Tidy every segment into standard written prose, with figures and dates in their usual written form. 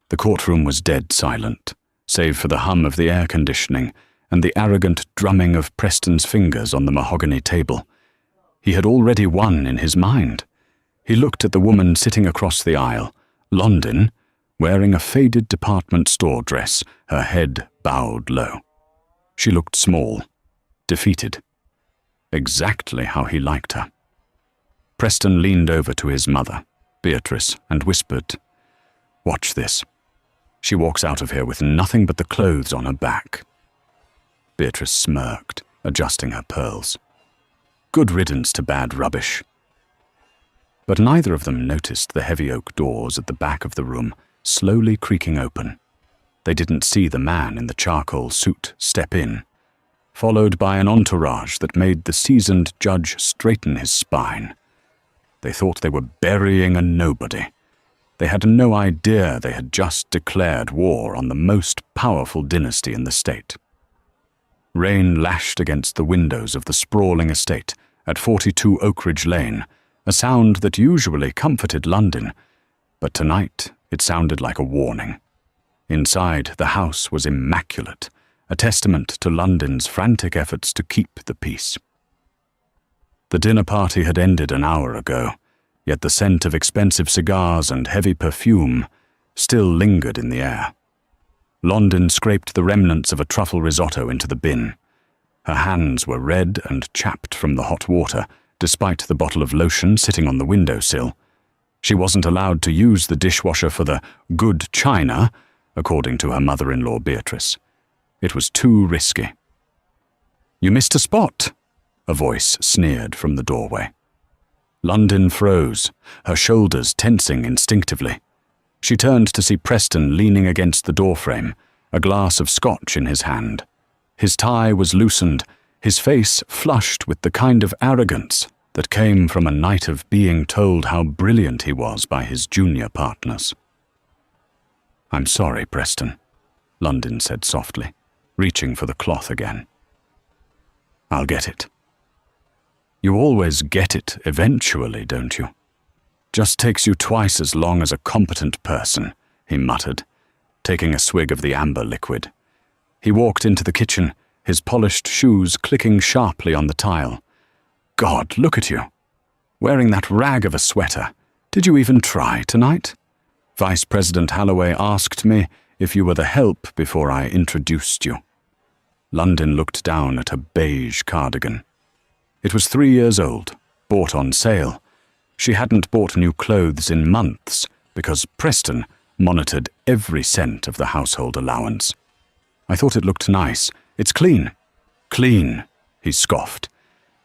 The courtroom was dead silent, save for the hum of the air conditioning and the arrogant drumming of Preston's fingers on the mahogany table. He had already won in his mind. He looked at the woman sitting across the aisle, London, wearing a faded department store dress, her head bowed low. She looked small, defeated. Exactly how he liked her. Preston leaned over to his mother, Beatrice, and whispered, "Watch this. She walks out of here with nothing but the clothes on her back." Beatrice smirked, adjusting her pearls. Good riddance to bad rubbish. But neither of them noticed the heavy oak doors at the back of the room slowly creaking open. They didn't see the man in the charcoal suit step in, followed by an entourage that made the seasoned judge straighten his spine. They thought they were burying a nobody. They had no idea they had just declared war on the most powerful dynasty in the state. Rain lashed against the windows of the sprawling estate at 42 Oakridge Lane, a sound that usually comforted London, but tonight it sounded like a warning. Inside, the house was immaculate, a testament to London's frantic efforts to keep the peace. The dinner party had ended an hour ago, yet the scent of expensive cigars and heavy perfume still lingered in the air. London scraped the remnants of a truffle risotto into the bin. Her hands were red and chapped from the hot water, despite the bottle of lotion sitting on the windowsill. She wasn't allowed to use the dishwasher for the good china, according to her mother-in-law Beatrice. It was too risky. "You missed a spot," a voice sneered from the doorway. London froze, her shoulders tensing instinctively. She turned to see Preston leaning against the doorframe, a glass of scotch in his hand. His tie was loosened, his face flushed with the kind of arrogance that came from a night of being told how brilliant he was by his junior partners. "I'm sorry, Preston," London said softly, reaching for the cloth again. "I'll get it." "You always get it eventually, don't you? Just takes you twice as long as a competent person," he muttered, taking a swig of the amber liquid. He walked into the kitchen, his polished shoes clicking sharply on the tile. "God, look at you. Wearing that rag of a sweater. Did you even try tonight? Vice President Holloway asked me if you were the help before I introduced you." London looked down at her beige cardigan. It was 3 years old, bought on sale. She hadn't bought new clothes in months because Preston monitored every cent of the household allowance. "I thought it looked nice. It's clean." "Clean," he scoffed.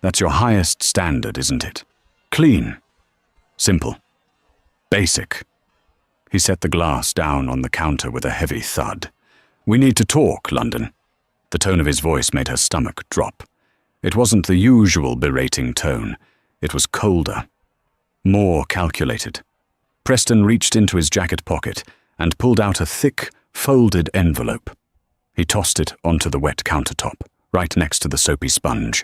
"That's your highest standard, isn't it? Clean. Simple. Basic." He set the glass down on the counter with a heavy thud. "We need to talk, London." The tone of his voice made her stomach drop. It wasn't the usual berating tone. It was colder, more calculated. Preston reached into his jacket pocket and pulled out a thick, folded envelope. He tossed it onto the wet countertop, right next to the soapy sponge.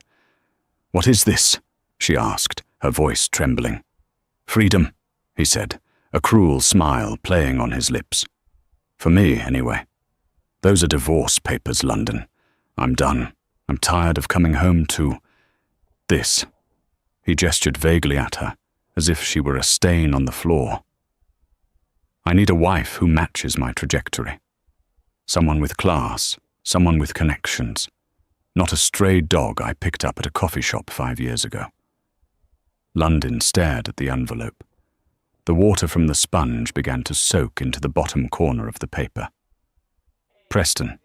"What is this?" she asked, her voice trembling. "Freedom," he said, a cruel smile playing on his lips. "For me, anyway. Those are divorce papers, London. I'm done. I'm tired of coming home to this." He gestured vaguely at her, as if she were a stain on the floor. "I need a wife who matches my trajectory. Someone with class, someone with connections. Not a stray dog I picked up at a coffee shop 5 years ago." London stared at the envelope. The water from the sponge began to soak into the bottom corner of the paper. "Preston,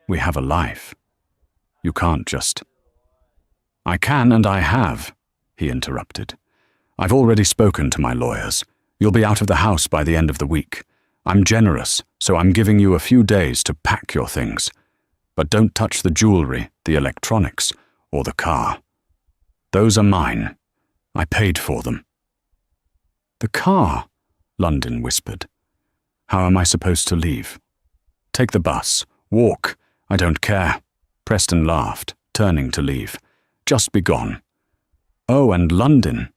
we have a life. You can't just—" "I can and I have," he interrupted. "I've already spoken to my lawyers. You'll be out of the house by the end of the week. I'm generous, so I'm giving you a few days to pack your things. But don't touch the jewelry, the electronics, or the car. Those are mine. I paid for them." "The car?" London whispered. "How am I supposed to leave?" "Take the bus. Walk. I don't care." Preston laughed, turning to leave. "Just be gone." "Oh, and London.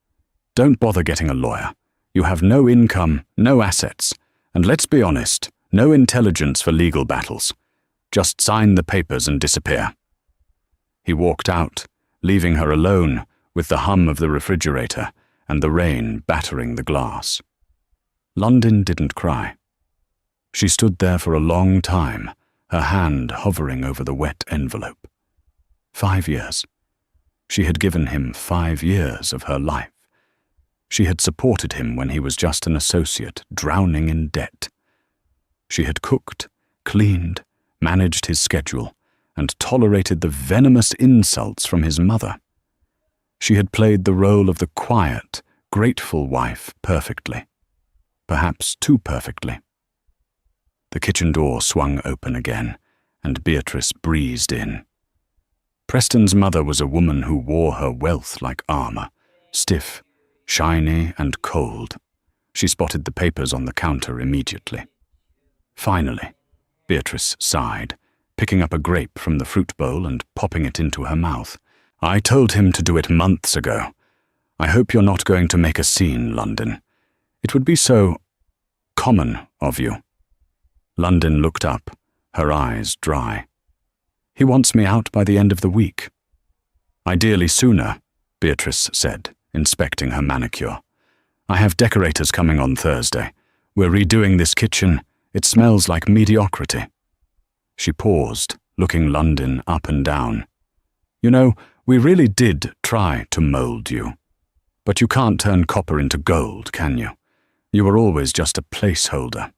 Don't bother getting a lawyer. You have no income, no assets, And let's be honest, no intelligence for legal battles. Just sign the papers and disappear." He walked out, leaving her alone with the hum of the refrigerator and the rain battering the glass. London didn't cry. She stood there for a long time, her hand hovering over the wet envelope. 5 years. She had given him 5 years of her life. She had supported him when he was just an associate, drowning in debt. She had cooked, cleaned, managed his schedule, and tolerated the venomous insults from his mother. She had played the role of the quiet, grateful wife perfectly. Perhaps too perfectly. The kitchen door swung open again, and Beatrice breezed in. Preston's mother was a woman who wore her wealth like armor, stiff, shiny, and cold. She spotted the papers on the counter immediately. Finally, Beatrice sighed, picking up a grape from the fruit bowl and popping it into her mouth. "I told him to do it months ago. I hope you're not going to make a scene, London. It would be so common of you." London looked up, her eyes dry. "He wants me out by the end of the week." "Ideally sooner," Beatrice said, inspecting her manicure. "I have decorators coming on Thursday. We're redoing this kitchen. It smells like mediocrity." She paused, looking London up and down. "You know, we really did try to mold you. But you can't turn copper into gold, can you? You were always just a placeholder.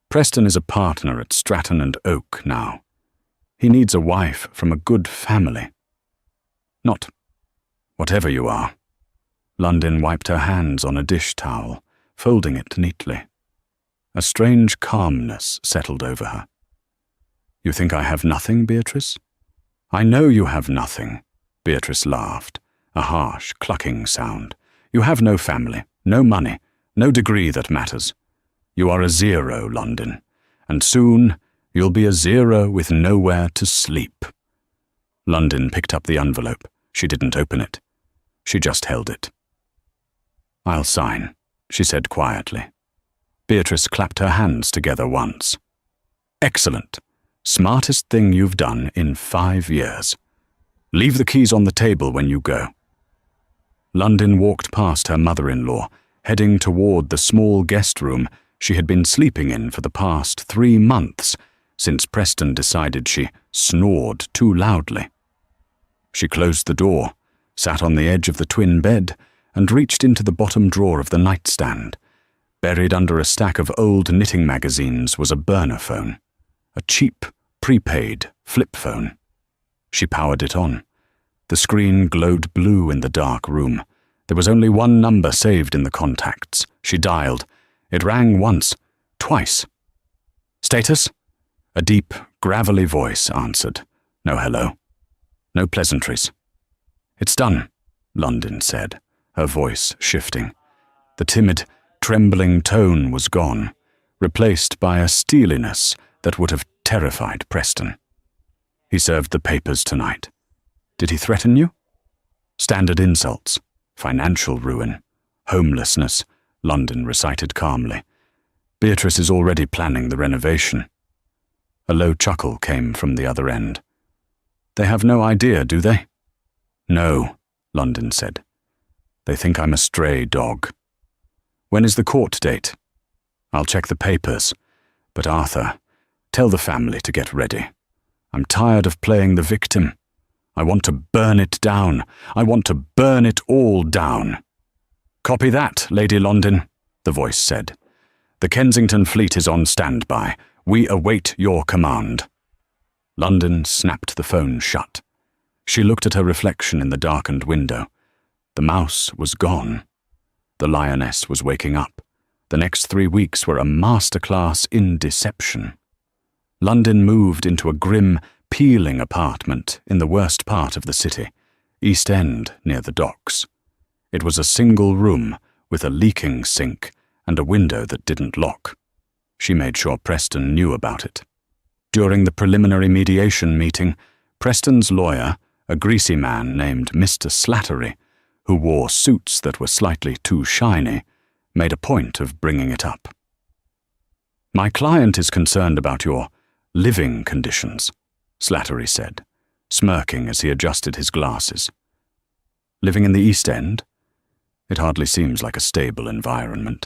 Preston is a partner at Stratton and Oak now. He needs a wife from a good family. Not whatever you are." London wiped her hands on a dish towel, folding it neatly. A strange calmness settled over her. "You think I have nothing, Beatrice?" "I know you have nothing," Beatrice laughed, a harsh, clucking sound. "You have no family, no money, no degree that matters. You are a zero, London, and soon you'll be a zero with nowhere to sleep." London picked up the envelope. She didn't open it. She just held it. "I'll sign," she said quietly. Beatrice clapped her hands together once. "Excellent. Smartest thing you've done in 5 years. Leave the keys on the table when you go." London walked past her mother-in-law, heading toward the small guest room she had been sleeping in for the past 3 months, since Preston decided she snored too loudly. She closed the door, sat on the edge of the twin bed, and reached into the bottom drawer of the nightstand. Buried under a stack of old knitting magazines was a burner phone, a cheap, prepaid flip phone. She powered it on. The screen glowed blue in the dark room. There was only one number saved in the contacts. She dialed. It rang once, twice. "Status?" A deep, gravelly voice answered. No hello. No pleasantries. "It's done," London said, her voice shifting. The timid, trembling tone was gone, replaced by a steeliness that would have terrified Preston. "He served the papers tonight. Did he threaten you?" "Standard insults. Financial ruin. Homelessness," London recited calmly. "Beatrice is already planning the renovation." A low chuckle came from the other end. "They have no idea, do they?" "No," London said. "They think I'm a stray dog." "When is the court date?" "I'll check the papers. But Arthur, tell the family to get ready. I'm tired of playing the victim. I want to burn it down. I want to burn it all down." "Copy that, Lady London," the voice said. "The Kensington fleet is on standby. We await your command." London snapped the phone shut. She looked at her reflection in the darkened window. The mouse was gone. The lioness was waking up. The next 3 weeks were a masterclass in deception. London moved into a grim, peeling apartment in the worst part of the city, East End near the docks. It was a single room with a leaking sink and a window that didn't lock. She made sure Preston knew about it. During the preliminary mediation meeting, Preston's lawyer, a greasy man named Mr. Slattery, who wore suits that were slightly too shiny, made a point of bringing it up. My client is concerned about your living conditions, Slattery said, smirking as he adjusted his glasses. Living in the East End? It hardly seems like a stable environment.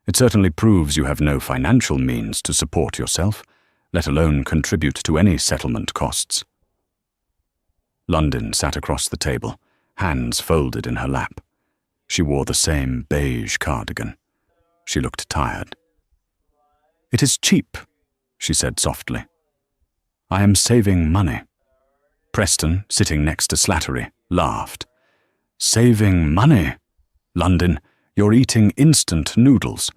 It certainly proves you have no financial means to support yourself, let alone contribute to any settlement costs. London sat across the table, hands folded in her lap. She wore the same beige cardigan. She looked tired. "It is cheap," she said softly. "I am saving money." Preston, sitting next to Slattery, laughed. "Saving money? London, you're eating instant noodles.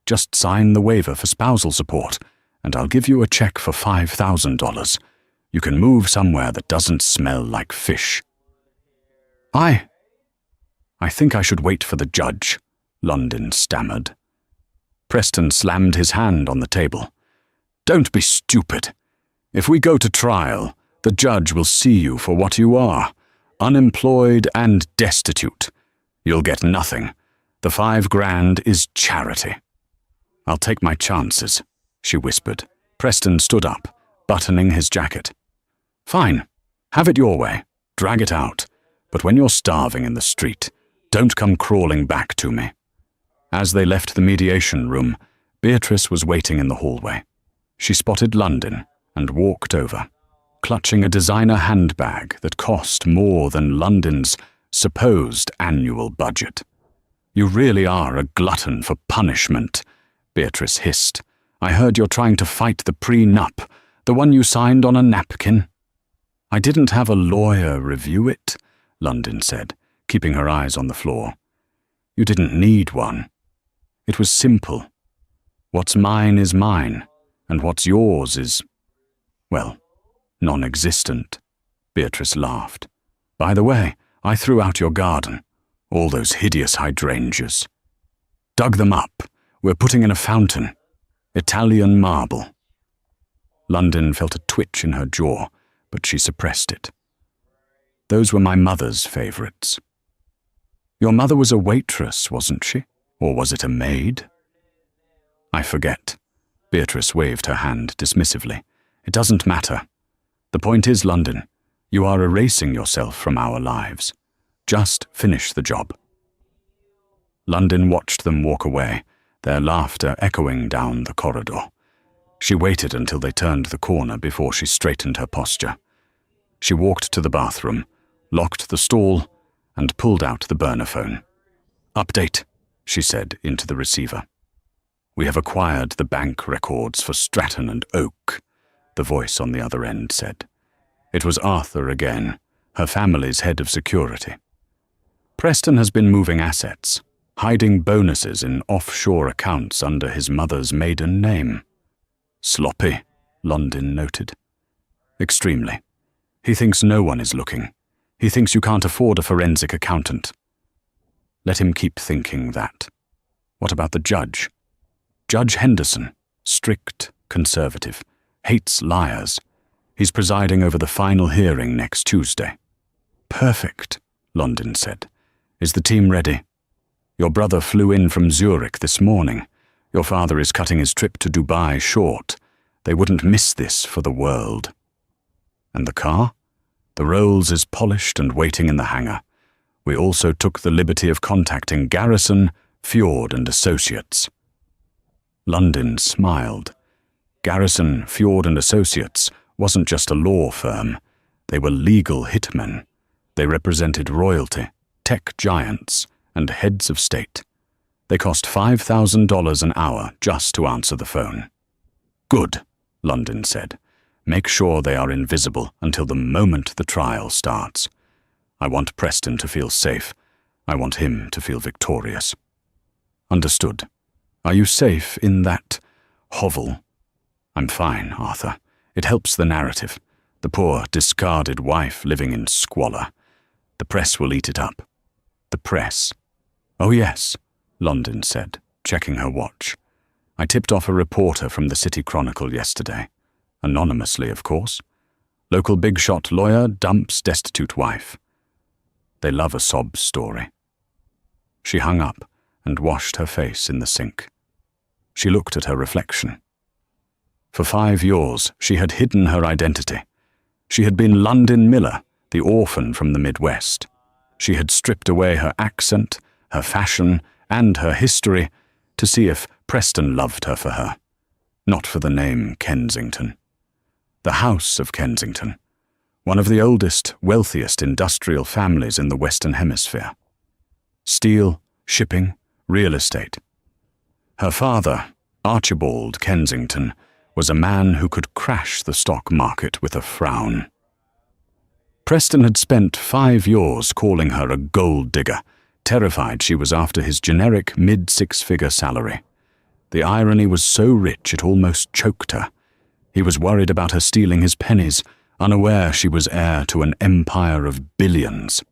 Just sign the waiver for spousal support, and I'll give you a check for $5,000. You can move somewhere that doesn't smell like fish." I think I should wait for the judge," London stammered. Preston slammed his hand on the table. "Don't be stupid. If we go to trial, the judge will see you for what you are, unemployed and destitute. You'll get nothing. The $5,000 is charity." "I'll take my chances," she whispered. Preston stood up, buttoning his jacket. "Fine. Have it your way. Drag it out. But when you're starving in the street, don't come crawling back to me." As they left the mediation room, Beatrice was waiting in the hallway. She spotted London and walked over, clutching a designer handbag that cost more than London's supposed annual budget. "You really are a glutton for punishment," Beatrice hissed. "I heard you're trying to fight the prenup, the one you signed on a napkin." "I didn't have a lawyer review it," London said, keeping her eyes on the floor. "You didn't need one. It was simple. What's mine is mine, and what's yours is, well, non-existent." Beatrice laughed. "By the way, I threw out your garden, all those hideous hydrangeas. Dug them up. We're putting in a fountain. Italian marble." London felt a twitch in her jaw, but she suppressed it. "Those were my mother's favorites." "Your mother was a waitress, wasn't she? Or was it a maid?" "I forget." Beatrice waved her hand dismissively. "It doesn't matter. The point is, London, you are erasing yourself from our lives. Just finish the job." London watched them walk away, their laughter echoing down the corridor. She waited until they turned the corner before she straightened her posture. She walked to the bathroom, locked the stall, and pulled out the burner phone. "Update," she said into the receiver. "We have acquired the bank records for Stratton and Oak," the voice on the other end said. It was Arthur again, her family's head of security. "Preston has been moving assets, hiding bonuses in offshore accounts under his mother's maiden name." "Sloppy," London noted. "Extremely. He thinks no one is looking. He thinks you can't afford a forensic accountant." "Let him keep thinking that. What about the judge?" "Judge Henderson, strict, conservative, hates liars. He's presiding over the final hearing next Tuesday." "Perfect," London said. "Is the team ready? Your brother flew in from Zurich this morning. Your father is cutting his trip to Dubai short. They wouldn't miss this for the world." "And the car? The Rolls is polished and waiting in the hangar. We also took the liberty of contacting Garrison, Fjord and Associates." London smiled. Garrison, Fjord and Associates wasn't just a law firm. They were legal hitmen. They represented royalty, tech giants, and heads of state. They cost $5,000 an hour just to answer the phone. "Good," London said. "Make sure they are invisible until the moment the trial starts. I want Preston to feel safe. I want him to feel victorious." "Understood. Are you safe in that hovel?" "I'm fine, Arthur. It helps the narrative. The poor, discarded wife living in squalor. The press will eat it up." "The press?" "Oh yes," London said, checking her watch. "I tipped off a reporter from the City Chronicle yesterday. Anonymously, of course. Local big-shot lawyer dumps destitute wife. They love a sob story." She hung up and washed her face in the sink. She looked at her reflection. For 5 years, she had hidden her identity. She had been London Miller, the orphan from the Midwest. She had stripped away her accent, her fashion, and her history to see if Preston loved her for her, not for the name Kensington. The House of Kensington, one of the oldest, wealthiest industrial families in the Western Hemisphere. Steel, shipping, real estate. Her father, Archibald Kensington, was a man who could crash the stock market with a frown. Preston had spent 5 years calling her a gold digger, terrified she was after his generic mid-six-figure salary. The irony was so rich it almost choked her. He was worried about her stealing his pennies, unaware she was heir to an empire of billions.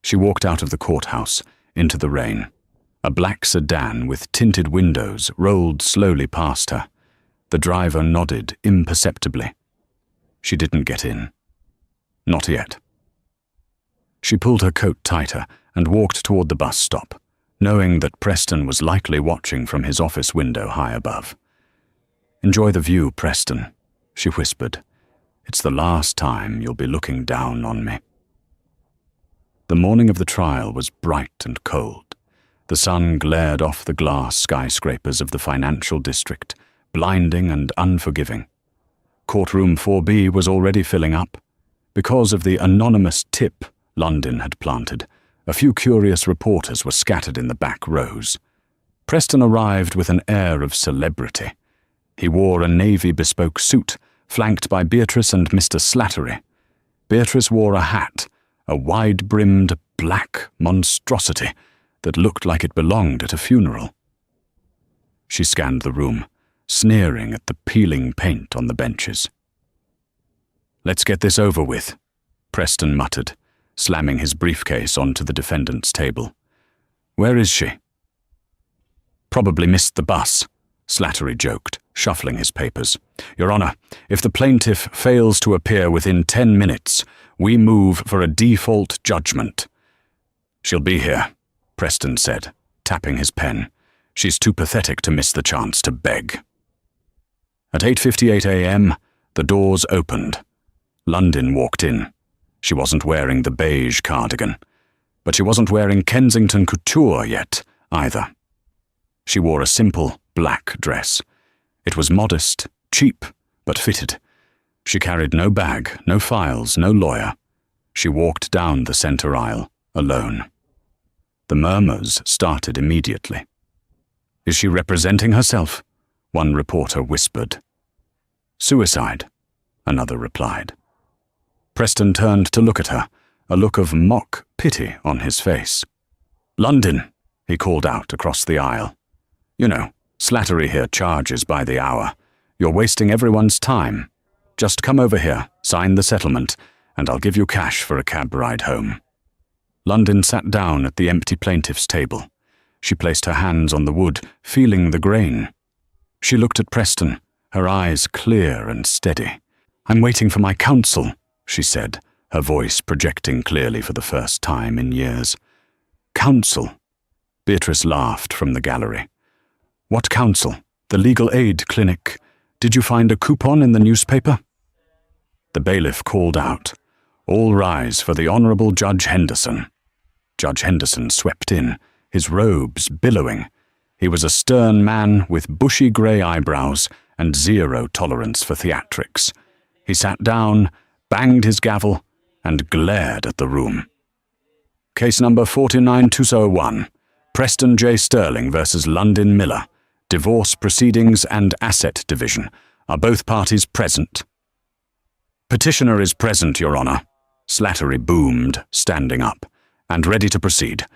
She walked out of the courthouse, into the rain. A black sedan with tinted windows rolled slowly past her. The driver nodded imperceptibly. She didn't get in. Not yet. She pulled her coat tighter and walked toward the bus stop, knowing that Preston was likely watching from his office window high above. "Enjoy the view, Preston," she whispered. "It's the last time you'll be looking down on me." The morning of the trial was bright and cold. The sun glared off the glass skyscrapers of the financial district, blinding and unforgiving. Courtroom 4B was already filling up. Because of the anonymous tip London had planted, a few curious reporters were scattered in the back rows. Preston arrived with an air of celebrity. He wore a navy bespoke suit, flanked by Beatrice and Mr. Slattery. Beatrice wore a hat, a wide-brimmed black monstrosity that looked like it belonged at a funeral. She scanned the room, sneering at the peeling paint on the benches. "Let's get this over with," Preston muttered, slamming his briefcase onto the defendant's table. "Where is she?" "Probably missed the bus," Slattery joked, shuffling his papers. "Your Honor, if the plaintiff fails to appear within 10 minutes, we move for a default judgment." "She'll be here," Preston said, tapping his pen. "She's too pathetic to miss the chance to beg." At 8:58 a.m., the doors opened. London walked in. She wasn't wearing the beige cardigan, but she wasn't wearing Kensington couture yet, either. She wore a simple black dress. It was modest, cheap, but fitted. She carried no bag, no files, no lawyer. She walked down the center aisle, alone. The murmurs started immediately. "Is she representing herself?" one reporter whispered. "Suicide," another replied. Preston turned to look at her, a look of mock pity on his face. "London," he called out across the aisle. "You know, Slattery here charges by the hour. You're wasting everyone's time. Just come over here, sign the settlement, and I'll give you cash for a cab ride home." London sat down at the empty plaintiff's table. She placed her hands on the wood, feeling the grain. She looked at Preston, her eyes clear and steady. "I'm waiting for my counsel," she said, her voice projecting clearly for the first time in years. "Counsel?" Beatrice laughed from the gallery. "What counsel? The legal aid clinic. Did you find a coupon in the newspaper?" The bailiff called out, "All rise for the Honourable Judge Henderson." Judge Henderson swept in, his robes billowing. He was a stern man with bushy grey eyebrows and zero tolerance for theatrics. He sat down, banged his gavel, and glared at the room. "Case number 49201, Preston J. Sterling versus London Miller, Divorce Proceedings and Asset Division. Are both parties present?" "Petitioner is present, Your Honour," Slattery boomed, standing up, "and ready to proceed.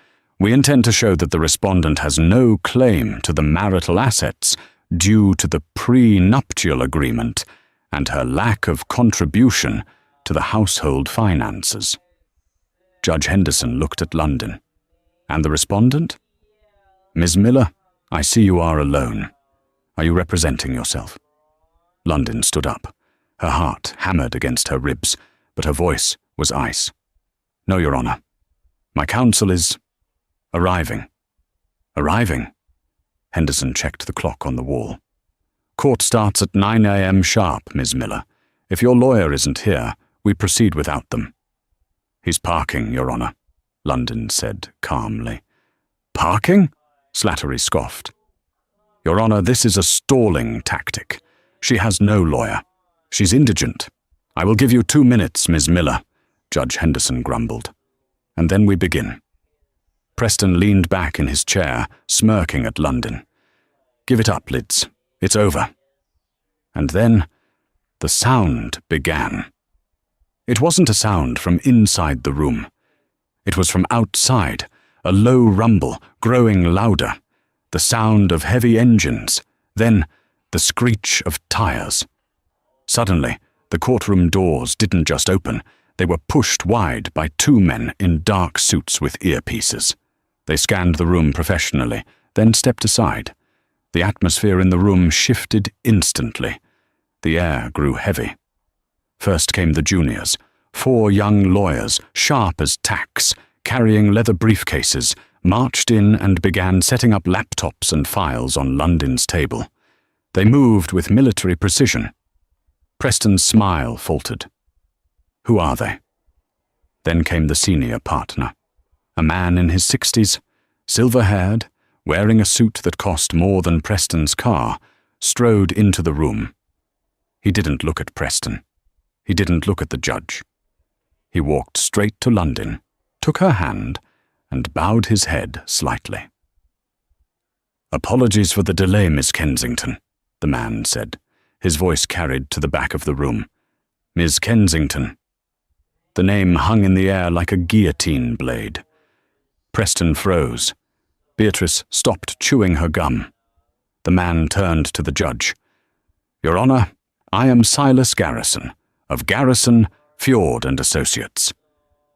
We intend to show that the respondent has no claim to the marital assets due to the pre-nuptial agreement and her lack of contribution to the household finances." Judge Henderson looked at London. "And the respondent?" "Ms. Miller, I see you are alone. Are you representing yourself?" London stood up. Her heart hammered against her ribs, but her voice was ice. "No, Your Honour. My counsel is arriving." "Arriving?" Henderson checked the clock on the wall. Court starts at 9 a.m. sharp, Ms. Miller. If your lawyer isn't here, we proceed without them." "He's parking, Your Honor," London said calmly. "Parking?" Slattery scoffed. "Your Honor, this is a stalling tactic. She has no lawyer. She's indigent. I will give you 2 minutes, Ms. Miller," Judge Henderson grumbled. "And then we begin." Preston leaned back in his chair, smirking at London. "Give it up, Lids. It's over." And then the sound began. It wasn't a sound from inside the room. It was from outside, a low rumble, growing louder, the sound of heavy engines, then the screech of tires. Suddenly, the courtroom doors didn't just open, they were pushed wide by 2 men in dark suits with earpieces. They scanned the room professionally, then stepped aside. The atmosphere in the room shifted instantly. The air grew heavy. First came the juniors, 4 young lawyers, sharp as tacks, carrying leather briefcases, marched in and began setting up laptops and files on London's table. They moved with military precision. Preston's smile faltered. "Who are they?" Then came the senior partner, a man in his 60s, silver-haired, wearing a suit that cost more than Preston's car, strode into the room. He didn't look at Preston. He didn't look at the judge. He walked straight to London, took her hand, and bowed his head slightly. "Apologies for the delay, Miss Kensington," the man said, his voice carried to the back of the room. "Miss Kensington." The name hung in the air like a guillotine blade. Preston froze. Beatrice stopped chewing her gum. The man turned to the judge. "Your Honor, I am Silas Garrison, of Garrison, Fjord and Associates.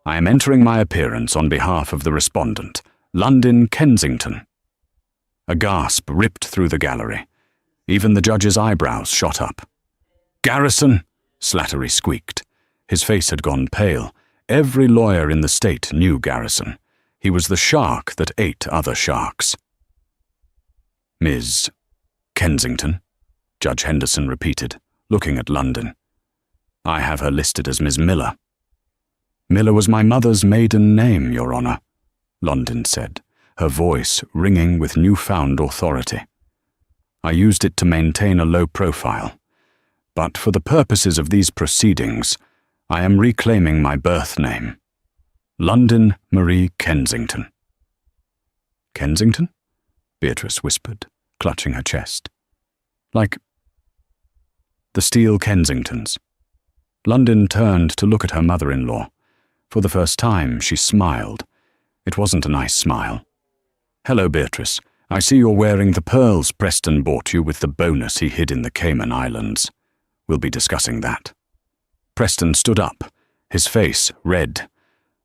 I am entering my appearance on behalf of the respondent, London Kensington." A gasp ripped through the gallery. Even the judge's eyebrows shot up. "Garrison!" Slattery squeaked. His face had gone pale. Every lawyer in the state knew Garrison. He was the shark that ate other sharks. "Ms. Kensington," Judge Henderson repeated, looking at London. "I have her listed as Miss Miller." "Miller was my mother's maiden name, Your Honor," London said, her voice ringing with newfound authority. "I used it to maintain a low profile. But for the purposes of these proceedings, I am reclaiming my birth name. London Marie Kensington." "Kensington?" Beatrice whispered, clutching her chest. "Like the Steel Kensingtons." London turned to look at her mother-in-law. For the first time, she smiled. It wasn't a nice smile. "Hello, Beatrice. I see you're wearing the pearls Preston bought you with the bonus he hid in the Cayman Islands. We'll be discussing that." Preston stood up, his face red.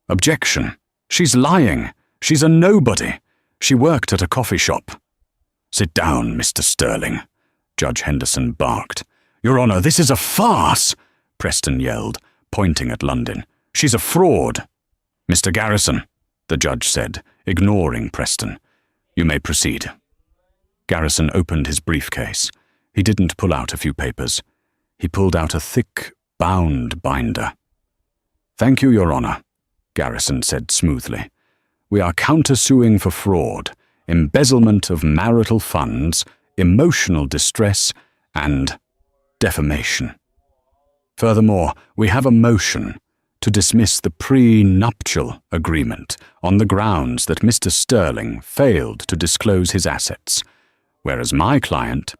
"Objection! She's lying! She's a nobody! She worked at a coffee shop." "Sit down, Mr. Sterling," Judge Henderson barked. "Your Honor, this is a farce!" Preston yelled, pointing at London. "She's a fraud." "Mr. Garrison," the judge said, ignoring Preston. "You may proceed." Garrison opened his briefcase. He didn't pull out a few papers. He pulled out a thick, bound binder. "Thank you, Your Honor," Garrison said smoothly. "We are countersuing for fraud, embezzlement of marital funds, emotional distress, and defamation. Furthermore, we have a motion to dismiss the pre-nuptial agreement on the grounds that Mr. Sterling failed to disclose his assets, whereas my client—"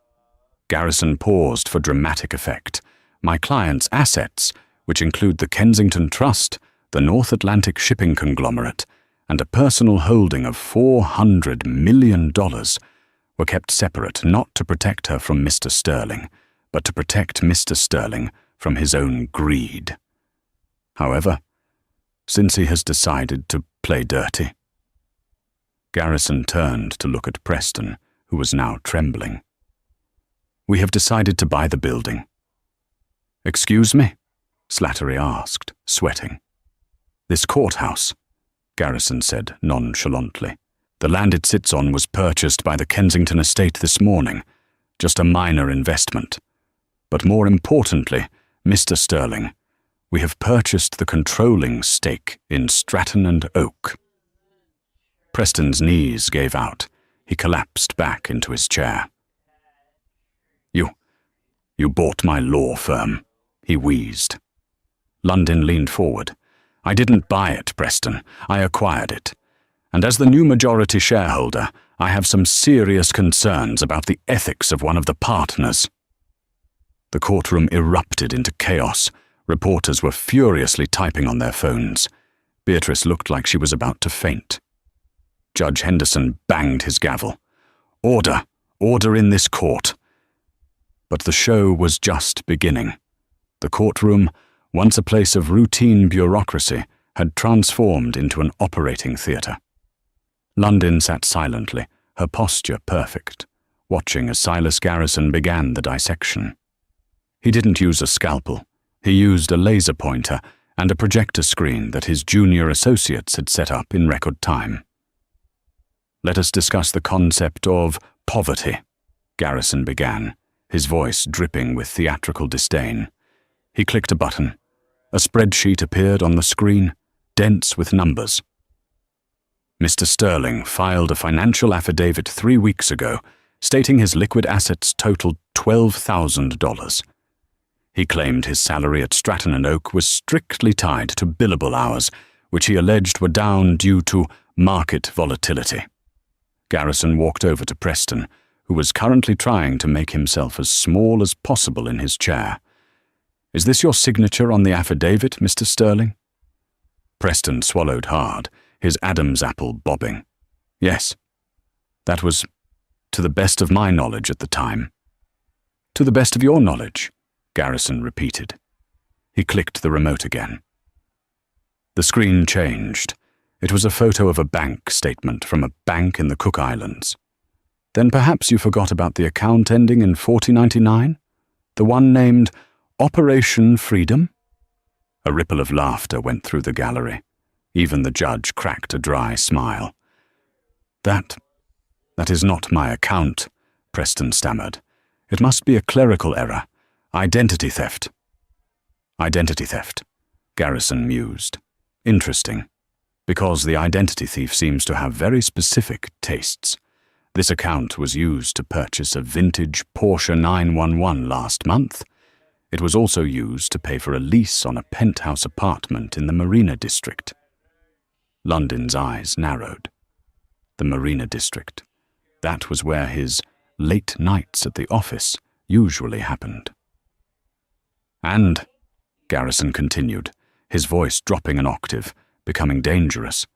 Garrison paused for dramatic effect. "My client's assets, which include the Kensington Trust, the North Atlantic shipping conglomerate, and a personal holding of $400 million, were kept separate not to protect her from Mr. Sterling, but to protect Mr. Sterling from his own greed. However, since he has decided to play dirty—" Garrison turned to look at Preston, who was now trembling. "We have decided to buy the building." "Excuse me?" Slattery asked, sweating. "This courthouse," Garrison said nonchalantly. "The land it sits on was purchased by the Kensington estate this morning. just a minor investment. But more importantly, Mr. Sterling, we have purchased the controlling stake in Stratton and Oak." Preston's knees gave out. He collapsed back into his chair. You bought my law firm," he wheezed. London leaned forward. "I didn't buy it, Preston. I acquired it. And as the new majority shareholder, I have some serious concerns about the ethics of one of the partners." The courtroom erupted into chaos. Reporters were furiously typing on their phones. Beatrice looked like she was about to faint. Judge Henderson banged his gavel. "Order! Order in this court!" But the show was just beginning. The courtroom, once a place of routine bureaucracy, had transformed into an operating theatre. London sat silently, her posture perfect, watching as Silas Garrison began the dissection. He didn't use a scalpel. He used a laser pointer and a projector screen that his junior associates had set up in record time. "Let us discuss the concept of poverty," Garrison began, his voice dripping with theatrical disdain. He clicked a button. A spreadsheet appeared on the screen, dense with numbers. "Mr. Sterling filed a financial affidavit 3 weeks ago, stating his liquid assets totaled $12,000. He claimed his salary at Stratton and Oak was strictly tied to billable hours, which he alleged were down due to market volatility." Garrison walked over to Preston, who was currently trying to make himself as small as possible in his chair. "Is this your signature on the affidavit, Mr. Sterling?" Preston swallowed hard, his Adam's apple bobbing. "Yes. That was to the best of my knowledge at the time." "To the best of your knowledge," Garrison repeated. He clicked the remote again. The screen changed. It was a photo of a bank statement from a bank in the Cook Islands. "Then perhaps you forgot about the account ending in 4099? The one named Operation Freedom?" A ripple of laughter went through the gallery. Even the judge cracked a dry smile. That is not my account," Preston stammered. "It must be a clerical error. Identity theft." "Identity theft," Garrison mused. "Interesting, because the identity thief seems to have very specific tastes. This account was used to purchase a vintage Porsche 911 last month. It was also used to pay for a lease on a penthouse apartment in the Marina District." London's eyes narrowed. The Marina District. That was where his late nights at the office usually happened. "And," Garrison continued, his voice dropping an octave, becoming dangerous,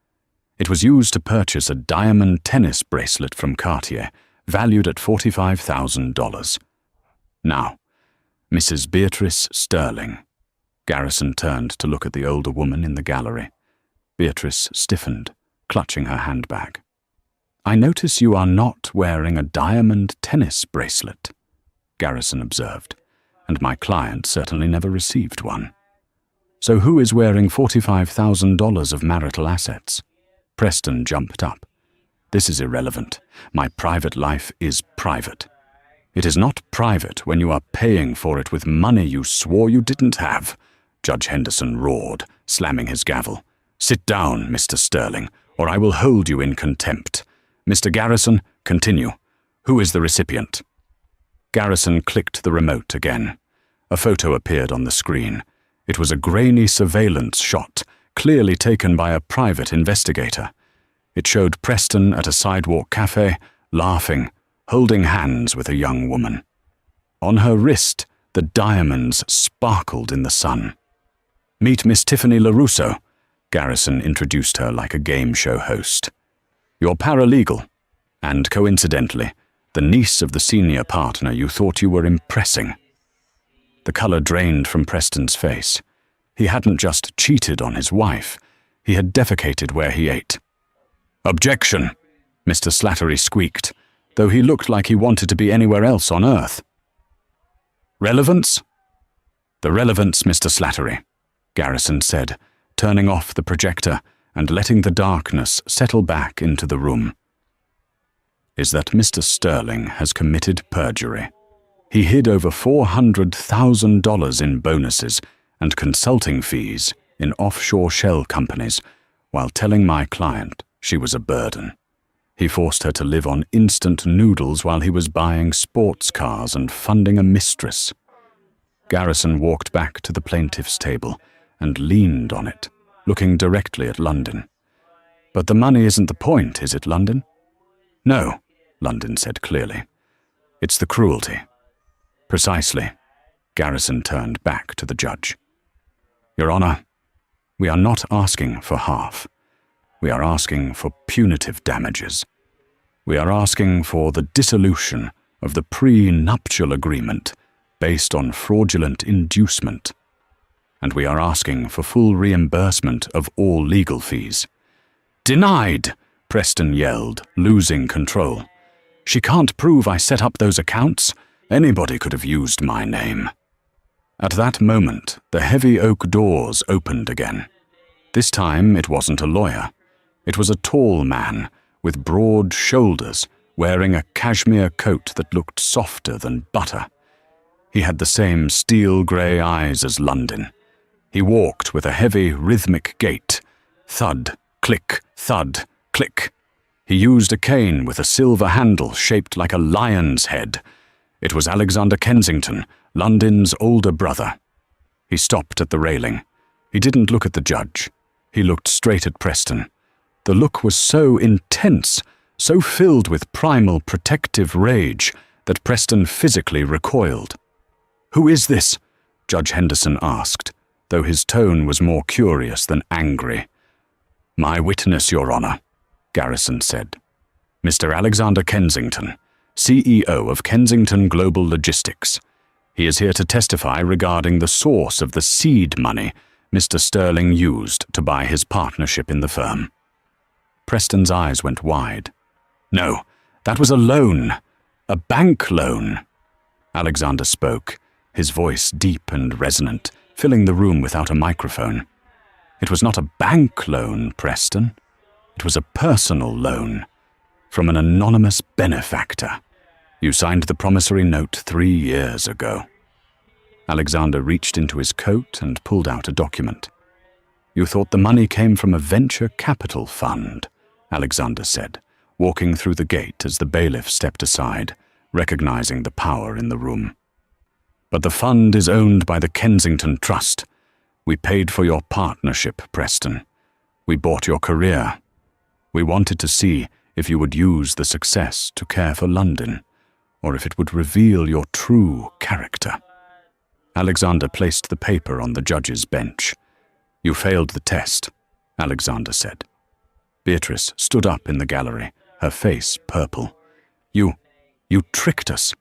"it was used to purchase a diamond tennis bracelet from Cartier, valued at $45,000. Now, Mrs. Beatrice Sterling." Garrison turned to look at the older woman in the gallery. Beatrice stiffened, clutching her handbag. "I notice you are not wearing a diamond tennis bracelet," Garrison observed, "and my client certainly never received one. So who is wearing $45,000 of marital assets?" Preston jumped up. "This is irrelevant. My private life is private." "It is not private when you are paying for it with money you swore you didn't have," Judge Henderson roared, slamming his gavel. "Sit down, Mr. Sterling, or I will hold you in contempt. Mr. Garrison, continue. Who is the recipient?" Garrison clicked the remote again. A photo appeared on the screen. It was a grainy surveillance shot, clearly taken by a private investigator. It showed Preston at a sidewalk cafe, laughing, holding hands with a young woman. On her wrist, the diamonds sparkled in the sun. "Meet Miss Tiffany LaRusso," Garrison introduced her like a game show host. "Your paralegal, and coincidentally, the niece of the senior partner you thought you were impressing." The color drained from Preston's face. He hadn't just cheated on his wife, he had defecated where he ate. "Objection," Mr. Slattery squeaked, though he looked like he wanted to be anywhere else on Earth. "Relevance?" "The relevance, Mr. Slattery," Garrison said, turning off the projector and letting the darkness settle back into the room. is that Mr. Sterling has committed perjury. He hid over $400,000 in bonuses and consulting fees in offshore shell companies while telling my client she was a burden. He forced her to live on instant noodles while he was buying sports cars and funding a mistress. Garrison walked back to the plaintiff's table and leaned on it, looking directly at London. "But the money isn't the point, is it, London?" "No," London said clearly. "It's the cruelty." "Precisely." Garrison turned back to the judge. "Your Honor, we are not asking for half. We are asking for punitive damages. We are asking for the dissolution of the pre-nuptial agreement based on fraudulent inducement. And we are asking for full reimbursement of all legal fees." "Denied!" Preston yelled, losing control. "She can't prove I set up those accounts. Anybody could have used my name." At that moment, the heavy oak doors opened again. This time it wasn't a lawyer. It was a tall man with broad shoulders, wearing a cashmere coat that looked softer than butter. He had the same steel-grey eyes as London. He walked with a heavy, rhythmic gait. Thud, click, thud, click. He used a cane with a silver handle shaped like a lion's head. It was Alexander Kensington, London's older brother. He stopped at the railing. He didn't look at the judge. He looked straight at Preston. The look was so intense, so filled with primal protective rage, that Preston physically recoiled. "Who is this?" Judge Henderson asked, though his tone was more curious than angry. "My witness, Your Honor," Garrison said. "Mr. Alexander Kensington, CEO of Kensington Global Logistics. He is here to testify regarding the source of the seed money Mr. Sterling used to buy his partnership in the firm." Preston's eyes went wide. "No, that was a loan. A bank loan." Alexander spoke, his voice deep and resonant, filling the room without a microphone. "It was not a bank loan, Preston. It was a personal loan from an anonymous benefactor. You signed the promissory note 3 years ago." Alexander reached into his coat and pulled out a document. "You thought the money came from a venture capital fund," Alexander said, walking through the gate as the bailiff stepped aside, recognizing the power in the room. "But the fund is owned by the Kensington Trust. We paid for your partnership, Preston. We bought your career. We wanted to see if you would use the success to care for London, or if it would reveal your true character." Alexander placed the paper on the judge's bench. "You failed the test," Alexander said. Beatrice stood up in the gallery, her face purple. You tricked us.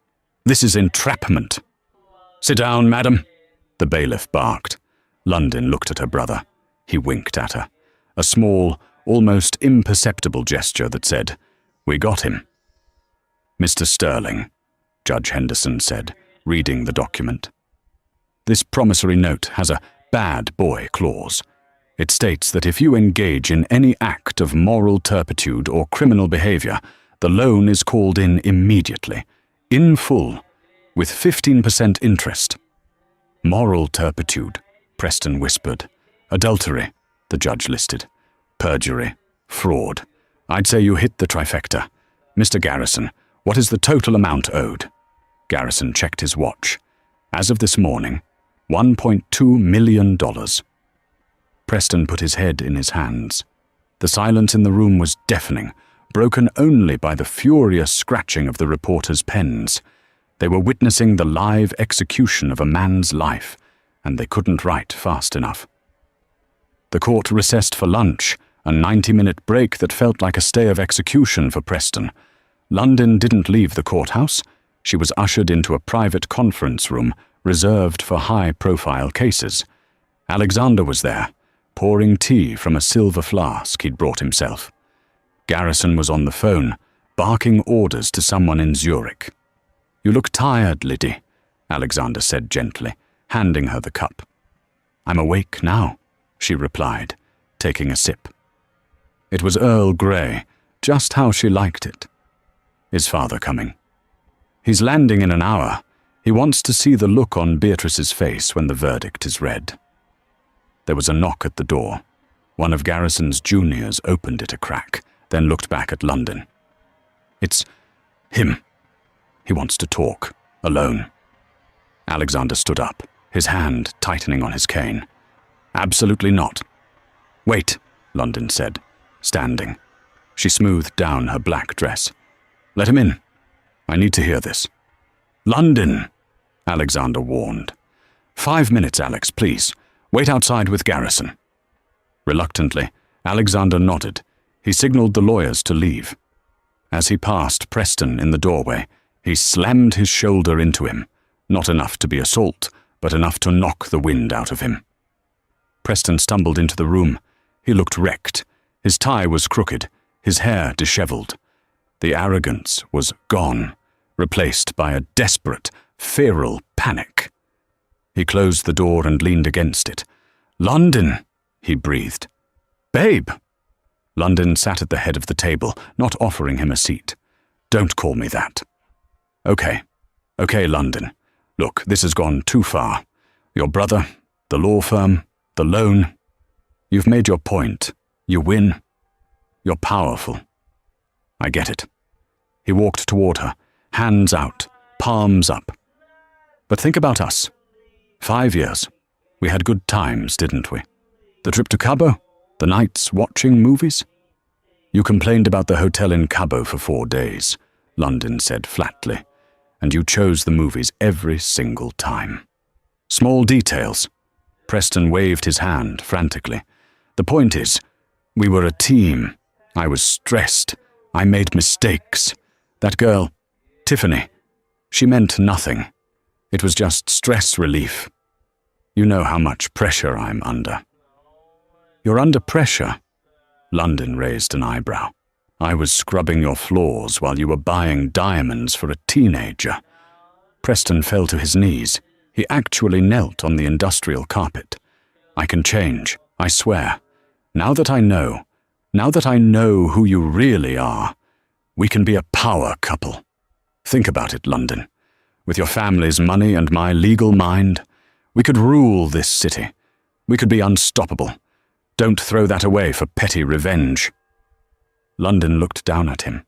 This is entrapment." "Sit down, madam," the bailiff barked. London looked at her brother. He winked at her, a small, almost imperceptible gesture that said, "We got him." "Mr. Sterling," Judge Henderson said, reading the document. "This promissory note has a bad boy clause. It states that if you engage in any act of moral turpitude or criminal behavior, the loan is called in immediately, in full, with 15% interest." "Moral turpitude," Preston whispered. "Adultery," the judge listed. "Perjury, fraud. I'd say you hit the trifecta. Mr. Garrison, what is the total amount owed?" Garrison checked his watch. "As of this morning, $1.2 million. Preston put his head in his hands. The silence in the room was deafening, broken only by the furious scratching of the reporters' pens. They were witnessing the live execution of a man's life, and they couldn't write fast enough. The court recessed for lunch, a 90-minute break that felt like a stay of execution for Preston. London didn't leave the courthouse. She was ushered into a private conference room reserved for high-profile cases. Alexander was there, pouring tea from a silver flask he'd brought himself. Garrison was on the phone, barking orders to someone in Zurich. "You look tired, Liddy," Alexander said gently, handing her the cup. "I'm awake now," she replied, taking a sip. It was Earl Grey, just how she liked it. Is father coming? He's landing in an hour. He wants to see the look on Beatrice's face when the verdict is read. There was a knock at the door. One of Garrison's juniors opened it a crack, then looked back at London. It's him. He wants to talk, alone. Alexander stood up, his hand tightening on his cane. Absolutely not. Wait, London said, standing. She smoothed down her black dress. Let him in. I need to hear this. London, Alexander warned. 5 minutes, Alex, please. Wait outside with Garrison. Reluctantly, Alexander nodded. He signaled the lawyers to leave. As he passed Preston in the doorway, he slammed his shoulder into him, not enough to be assault, but enough to knock the wind out of him. Preston stumbled into the room. He looked wrecked. His tie was crooked, his hair disheveled. The arrogance was gone, replaced by a desperate, feral panic. He closed the door and leaned against it. London, he breathed. Babe! London sat at the head of the table, not offering him a seat. Don't call me that. Okay, London. Look, this has gone too far. Your brother, the law firm, the loan. You've made your point. You win. You're powerful. I get it. He walked toward her, hands out, palms up. But think about us. 5 years. We had good times, didn't we? The trip to Cabo? The nights watching movies? You complained about the hotel in Cabo for 4 days, London said flatly, and you chose the movies every single time. Small details. Preston waved his hand frantically. The point is, we were a team. I was stressed. I made mistakes. That girl, Tiffany, she meant nothing. It was just stress relief. You know how much pressure I'm under. You're under pressure? London raised an eyebrow. I was scrubbing your floors while you were buying diamonds for a teenager. Preston fell to his knees. He actually knelt on the industrial carpet. I can change, I swear. Now that I know who you really are, we can be a power couple. Think about it, London. With your family's money and my legal mind, we could rule this city. We could be unstoppable. Don't throw that away for petty revenge. London looked down at him.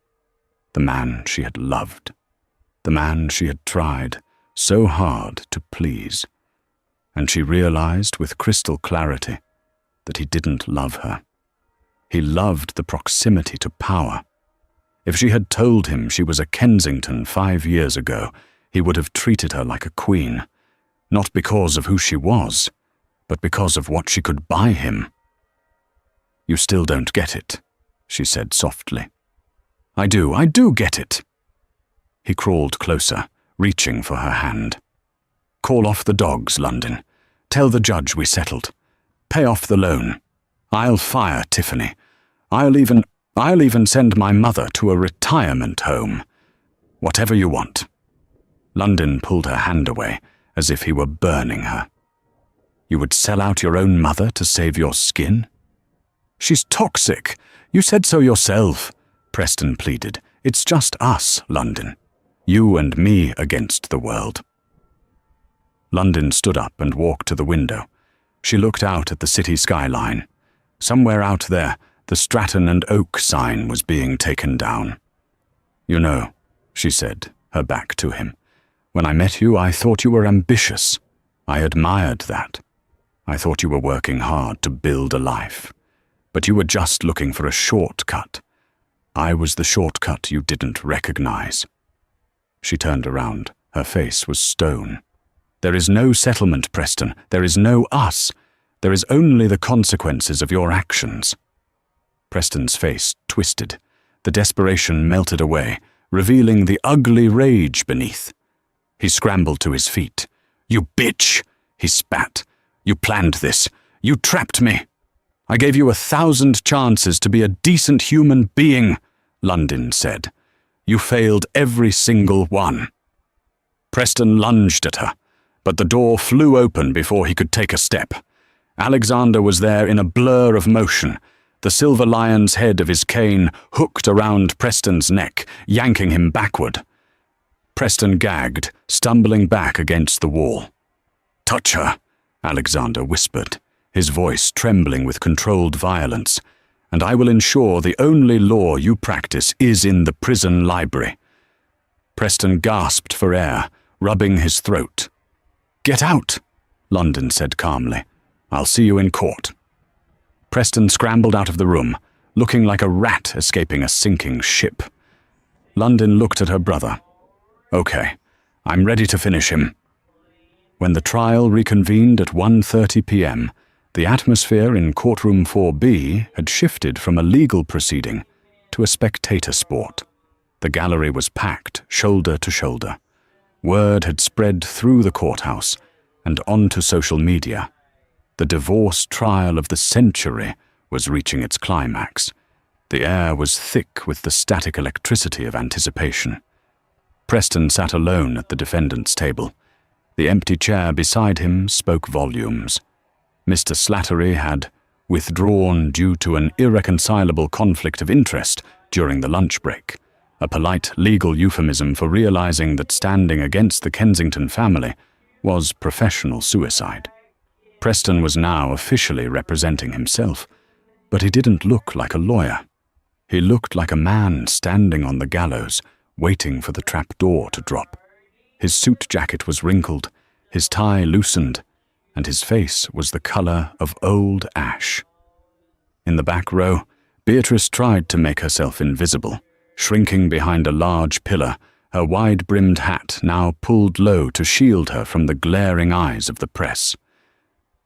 The man she had loved. The man she had tried so hard to please. And she realized with crystal clarity that he didn't love her. He loved the proximity to power. If she had told him she was a Kensington 5 years ago, he would have treated her like a queen, not because of who she was, but because of what she could buy him. You still don't get it, she said softly. I do get it. He crawled closer, reaching for her hand. Call off the dogs, London. Tell the judge we settled. Pay off the loan. I'll fire Tiffany. I'll even send my mother to a retirement home. Whatever you want. London pulled her hand away, as if he were burning her. You would sell out your own mother to save your skin? She's toxic. You said so yourself, Preston pleaded. It's just us, London. You and me against the world. London stood up and walked to the window. She looked out at the city skyline. Somewhere out there, the Stratton and Oak sign was being taken down. You know, she said, her back to him. When I met you, I thought you were ambitious. I admired that. I thought you were working hard to build a life. But you were just looking for a shortcut. I was the shortcut you didn't recognize. She turned around. Her face was stone. There is no settlement, Preston. There is no us. There is only the consequences of your actions. Preston's face twisted. The desperation melted away, revealing the ugly rage beneath. He scrambled to his feet. You bitch, he spat. You planned this. You trapped me. I gave you 1,000 chances to be a decent human being, London said. You failed every single one. Preston lunged at her, but the door flew open before he could take a step. Alexander was there in a blur of motion, the silver lion's head of his cane hooked around Preston's neck, yanking him backward. Preston gagged, stumbling back against the wall. "Touch her," Alexander whispered, his voice trembling with controlled violence, "and I will ensure the only law you practice is in the prison library." Preston gasped for air, rubbing his throat. "Get out," London said calmly. "I'll see you in court." Preston scrambled out of the room, looking like a rat escaping a sinking ship. London looked at her brother. "Okay, I'm ready to finish him." When the trial reconvened at 1:30 p.m., the atmosphere in courtroom 4B had shifted from a legal proceeding to a spectator sport. The gallery was packed, shoulder to shoulder. Word had spread through the courthouse and onto social media. The divorce trial of the century was reaching its climax. The air was thick with the static electricity of anticipation. Preston sat alone at the defendant's table. The empty chair beside him spoke volumes. Mr. Slattery had withdrawn due to an irreconcilable conflict of interest during the lunch break, a polite legal euphemism for realizing that standing against the Kensington family was professional suicide. Preston was now officially representing himself, but he didn't look like a lawyer. He looked like a man standing on the gallows, waiting for the trap door to drop. His suit jacket was wrinkled, his tie loosened, and his face was the color of old ash. In the back row, Beatrice tried to make herself invisible, shrinking behind a large pillar, her wide-brimmed hat now pulled low to shield her from the glaring eyes of the press.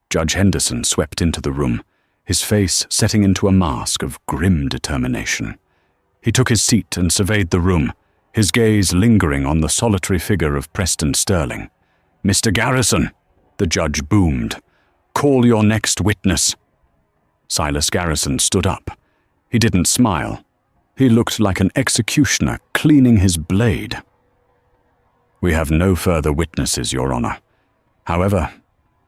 Judge Henderson swept into the room, his face setting into a mask of grim determination. He took his seat and surveyed the room, his gaze lingering on the solitary figure of Preston Sterling. "Mr. Garrison," the judge boomed, "call your next witness." Silas Garrison stood up. He didn't smile. He looked like an executioner cleaning his blade. "We have no further witnesses, Your Honor. However,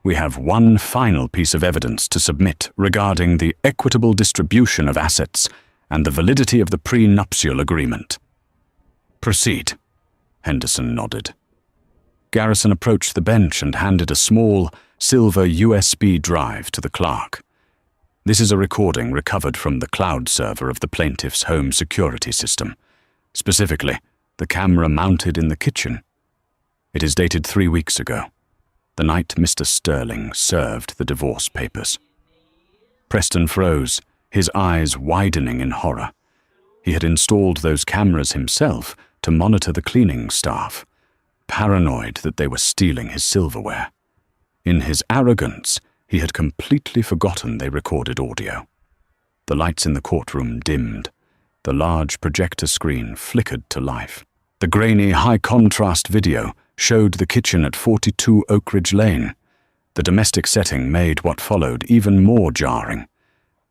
we have one final piece of evidence to submit regarding the equitable distribution of assets and the validity of the prenuptial agreement." "Proceed," Henderson nodded. Garrison approached the bench and handed a small, silver USB drive to the clerk. "This is a recording recovered from the cloud server of the plaintiff's home security system, specifically the camera mounted in the kitchen. It is dated 3 weeks ago, the night Mr. Sterling served the divorce papers." Preston froze, his eyes widening in horror. He had installed those cameras himself to monitor the cleaning staff, paranoid that they were stealing his silverware. In his arrogance, he had completely forgotten they recorded audio. The lights in the courtroom dimmed. The large projector screen flickered to life. The grainy, high-contrast video showed the kitchen at 42 Oak Ridge Lane. The domestic setting made what followed even more jarring.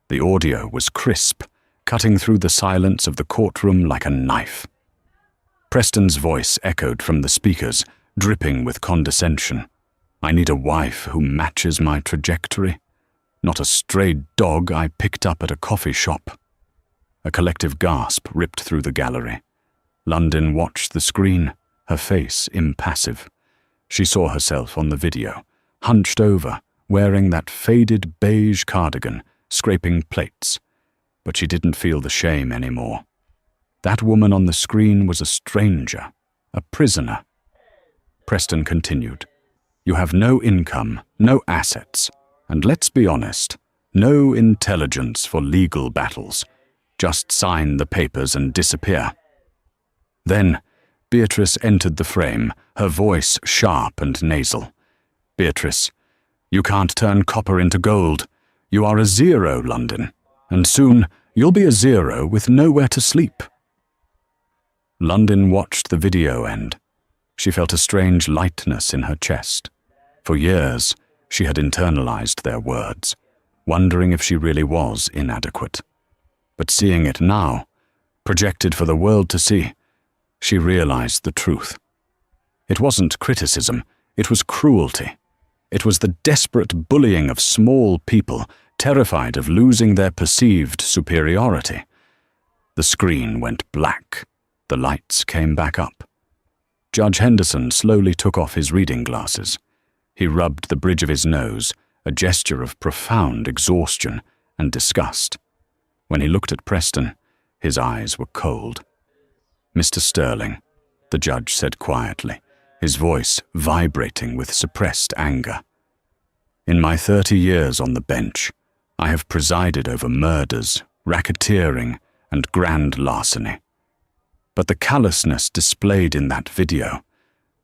The audio was crisp, cutting through the silence of the courtroom like a knife. Preston's voice echoed from the speakers, dripping with condescension. "I need a wife who matches my trajectory, not a stray dog I picked up at a coffee shop." A collective gasp ripped through the gallery. London watched the screen, her face impassive. She saw herself on the video, hunched over, wearing that faded beige cardigan, scraping plates. But she didn't feel the shame anymore. That woman on the screen was a stranger, a prisoner. Preston continued. "You have no income, no assets, and let's be honest, no intelligence for legal battles. Just sign the papers and disappear." Then, Beatrice entered the frame, her voice sharp and nasal. "Beatrice, you can't turn copper into gold. You are a zero, London, and soon you'll be a zero with nowhere to sleep." London watched the video end. She felt a strange lightness in her chest. For years, she had internalized their words, wondering if she really was inadequate. But seeing it now, projected for the world to see, she realized the truth. It wasn't criticism, it was cruelty. It was the desperate bullying of small people terrified of losing their perceived superiority. The screen went black. The lights came back up. Judge Henderson slowly took off his reading glasses. He rubbed the bridge of his nose, a gesture of profound exhaustion and disgust. When he looked at Preston, his eyes were cold. "Mr. Sterling," the judge said quietly, his voice vibrating with suppressed anger. "In my 30 years on the bench, I have presided over murders, racketeering, and grand larceny. But the callousness displayed in that video,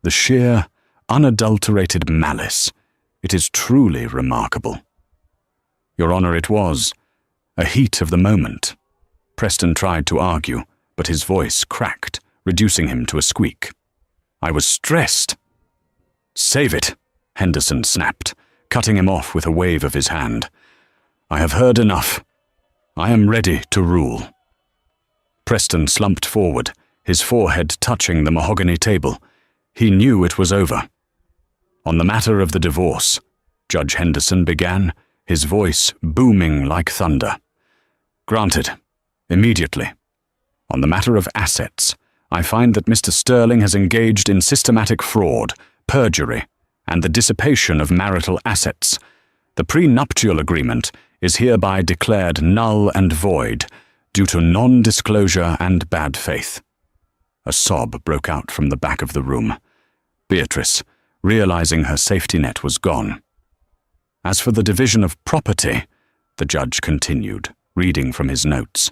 the sheer, unadulterated malice, it is truly remarkable." "Your Honor, it was a heat of the moment." Preston tried to argue, but his voice cracked, reducing him to a squeak. "I was stressed." "Save it," Henderson snapped, cutting him off with a wave of his hand. "I have heard enough. I am ready to rule." Preston slumped forward, his forehead touching the mahogany table. He knew it was over. "On the matter of the divorce," Judge Henderson began, his voice booming like thunder. "Granted. Immediately. On the matter of assets, I find that Mr. Sterling has engaged in systematic fraud, perjury, and the dissipation of marital assets. The prenuptial agreement is hereby declared null and void due to non-disclosure and bad faith." A sob broke out from the back of the room. Beatrice, realizing her safety net was gone. "As for the division of property," the judge continued, reading from his notes,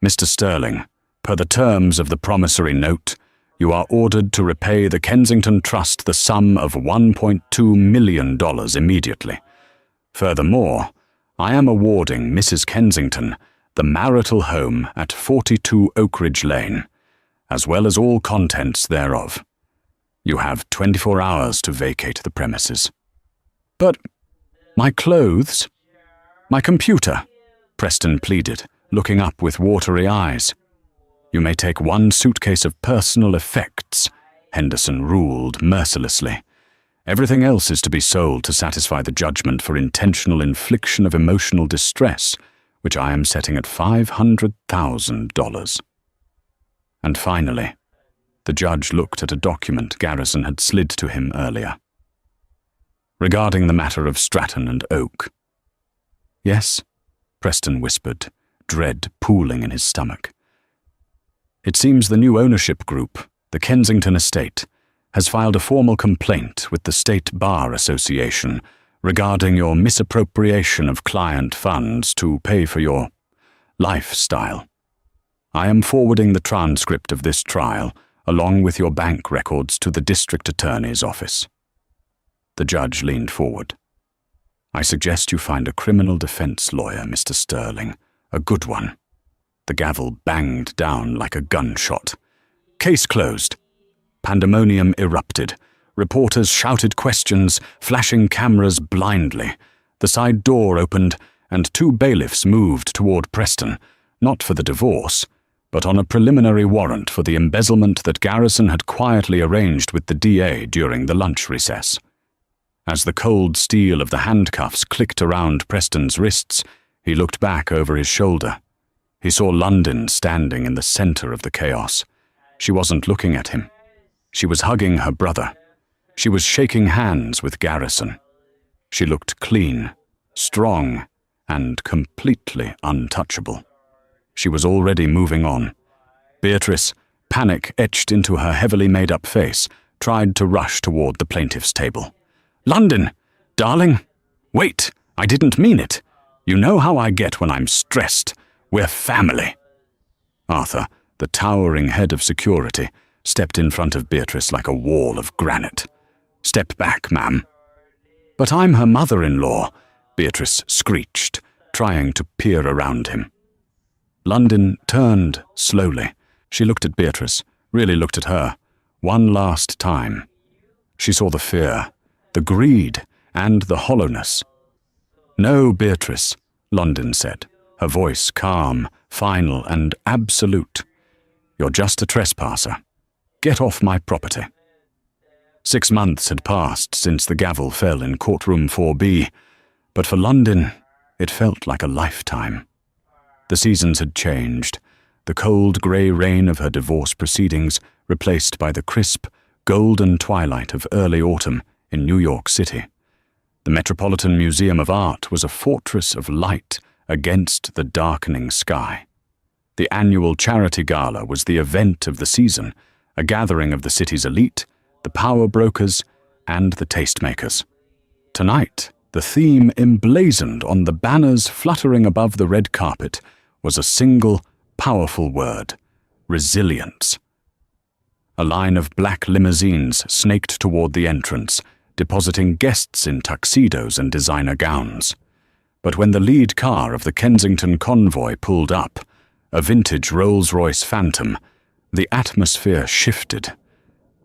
"Mr. Sterling, per the terms of the promissory note, you are ordered to repay the Kensington Trust the sum of $1.2 million immediately. Furthermore, I am awarding Mrs. Kensington the marital home at 42 Oakridge Lane, as well as all contents thereof. You have 24 hours to vacate the premises." "But my clothes, my computer," Preston pleaded, looking up with watery eyes. "You may take one suitcase of personal effects," Henderson ruled mercilessly. "Everything else is to be sold to satisfy the judgment for intentional infliction of emotional distress, which I am setting at $500,000. And finally, the judge looked at a document Garrison had slid to him earlier. "Regarding the matter of Stratton and Oak." "Yes," Preston whispered, dread pooling in his stomach. "It seems the new ownership group, the Kensington Estate, has filed a formal complaint with the State Bar Association regarding your misappropriation of client funds to pay for your lifestyle. I am forwarding the transcript of this trial, along with your bank records, to the district attorney's office." The judge leaned forward. "I suggest you find a criminal defense lawyer, Mr. Sterling, a good one." The gavel banged down like a gunshot. "Case closed." Pandemonium erupted. Reporters shouted questions, flashing cameras blindly. The side door opened, and 2 bailiffs moved toward Preston, not for the divorce, but on a preliminary warrant for the embezzlement that Garrison had quietly arranged with the DA during the lunch recess. As the cold steel of the handcuffs clicked around Preston's wrists, he looked back over his shoulder. He saw London standing in the center of the chaos. She wasn't looking at him. She was hugging her brother. She was shaking hands with Garrison. She looked clean, strong, and completely untouchable. She was already moving on. Beatrice, panic etched into her heavily made-up face, tried to rush toward the plaintiff's table. "London! Darling! Wait! I didn't mean it! You know how I get when I'm stressed. We're family!" Arthur, the towering head of security, stepped in front of Beatrice like a wall of granite. "Step back, ma'am." "But I'm her mother-in-law," Beatrice screeched, trying to peer around him. London turned slowly. She looked at Beatrice, really looked at her, one last time. She saw the fear, the greed, and the hollowness. "No, Beatrice," London said, her voice calm, final, and absolute. "You're just a trespasser. Get off my property." 6 months had passed since the gavel fell in courtroom 4B, but for London, It felt like a lifetime. The seasons had changed, the cold grey rain of her divorce proceedings replaced by the crisp, golden twilight of early autumn in New York City. The Metropolitan Museum of Art was a fortress of light against the darkening sky. The annual charity gala was the event of the season, a gathering of the city's elite, the power brokers, and the tastemakers. Tonight, the theme emblazoned on the banners fluttering above the red carpet was a single, powerful word: resilience. A line of black limousines snaked toward the entrance, depositing guests in tuxedos and designer gowns. But when the lead car of the Kensington convoy pulled up, a vintage Rolls-Royce Phantom, the atmosphere shifted.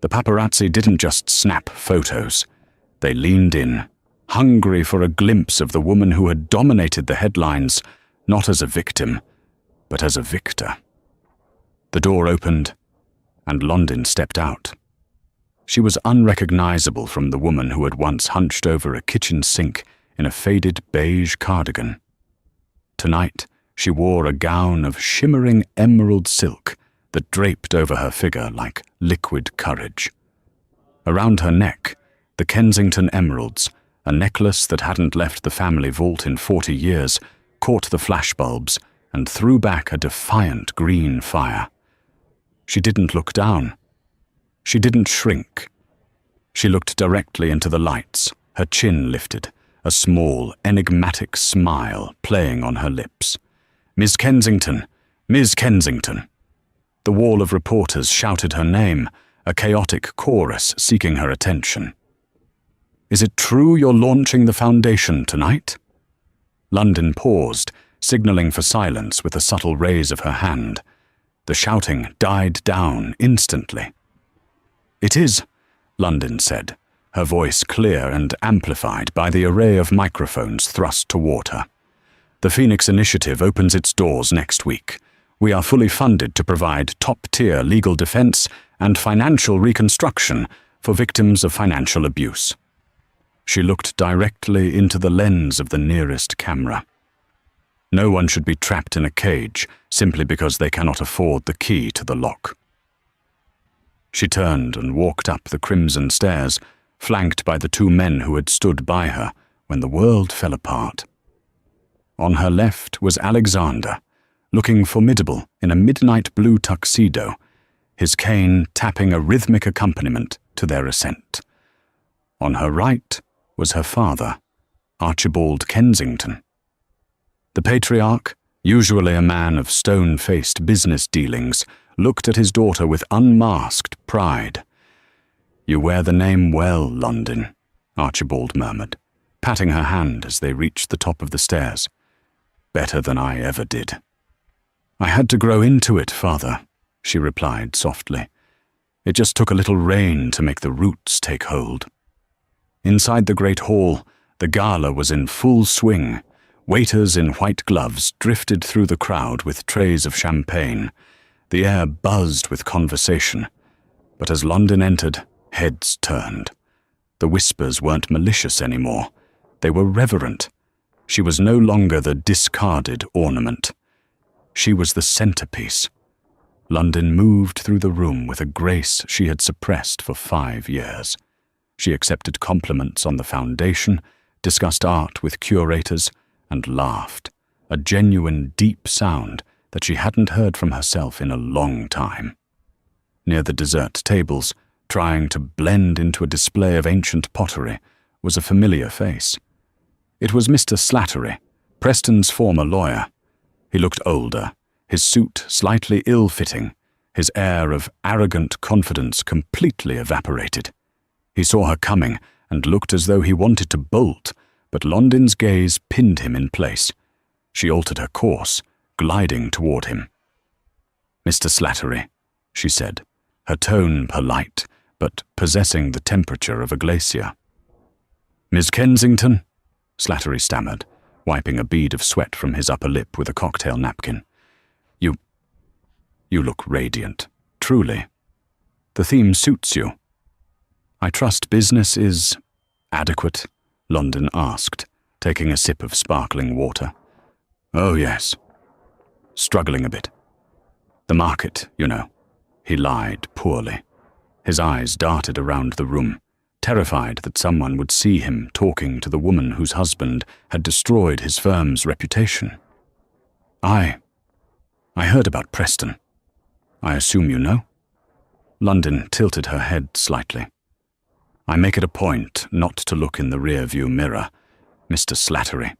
The paparazzi didn't just snap photos. They leaned in, hungry for a glimpse of the woman who had dominated the headlines, not as a victim, but as a victor. The door opened, and London stepped out. She was unrecognizable from the woman who had once hunched over a kitchen sink in a faded beige cardigan. Tonight, she wore a gown of shimmering emerald silk that draped over her figure like liquid courage. Around her neck, the Kensington emeralds, a necklace that hadn't left the family vault in 40 years, caught the flashbulbs and threw back a defiant green fire. She didn't look down. She didn't shrink. She looked directly into the lights, her chin lifted, a small, enigmatic smile playing on her lips. "Miss Kensington! Miss Kensington!" The wall of reporters shouted her name, a chaotic chorus seeking her attention. "Is it true you're launching the foundation tonight?" London paused, signaling for silence with a subtle raise of her hand. The shouting died down instantly. "It is," London said, her voice clear and amplified by the array of microphones thrust toward her. "The Phoenix Initiative opens its doors next week. We are fully funded to provide top-tier legal defense and financial reconstruction for victims of financial abuse." She looked directly into the lens of the nearest camera. No one should be trapped in a cage simply because they cannot afford the key to the lock. She turned and walked up the crimson stairs, flanked by the two men who had stood by her when the world fell apart. On her left was Alexander, looking formidable in a midnight blue tuxedo, his cane tapping a rhythmic accompaniment to their ascent. On her right was her father, Archibald Kensington. The patriarch, usually a man of stone-faced business dealings, looked at his daughter with unmasked pride. "You wear the name well, London," Archibald murmured, patting her hand as they reached the top of the stairs. "Better than I ever did." "I had to grow into it, Father," she replied softly. "It just took a little rain to make the roots take hold." Inside the great hall, the gala was in full swing. Waiters in white gloves drifted through the crowd with trays of champagne. The air buzzed with conversation. But as London entered, heads turned. The whispers weren't malicious anymore. They were reverent. She was no longer the discarded ornament. She was the centerpiece. London moved through the room with a grace she had suppressed for 5 years. She accepted compliments on the foundation, discussed art with curators, and laughed, a genuine deep sound that she hadn't heard from herself in a long time. Near the dessert tables, trying to blend into a display of ancient pottery, was a familiar face. It was Mr. Slattery, Preston's former lawyer. He looked older, his suit slightly ill-fitting, his air of arrogant confidence completely evaporated. He saw her coming and looked as though he wanted to bolt, but London's gaze pinned him in place. She altered her course, gliding toward him. "Mr. Slattery," she said, her tone polite, but possessing the temperature of a glacier. "Miss Kensington?" Slattery stammered, wiping a bead of sweat from his upper lip with a cocktail napkin. You look radiant, truly. The theme suits you." "I trust business is adequate?" London asked, taking a sip of sparkling water. "Oh, yes. Struggling a bit. The market, you know." He lied poorly. His eyes darted around the room, terrified that someone would see him talking to the woman whose husband had destroyed his firm's reputation. I heard about Preston. I assume you know?" London tilted her head slightly. "I make it a point not to look in the rear-view mirror, Mr. Slattery."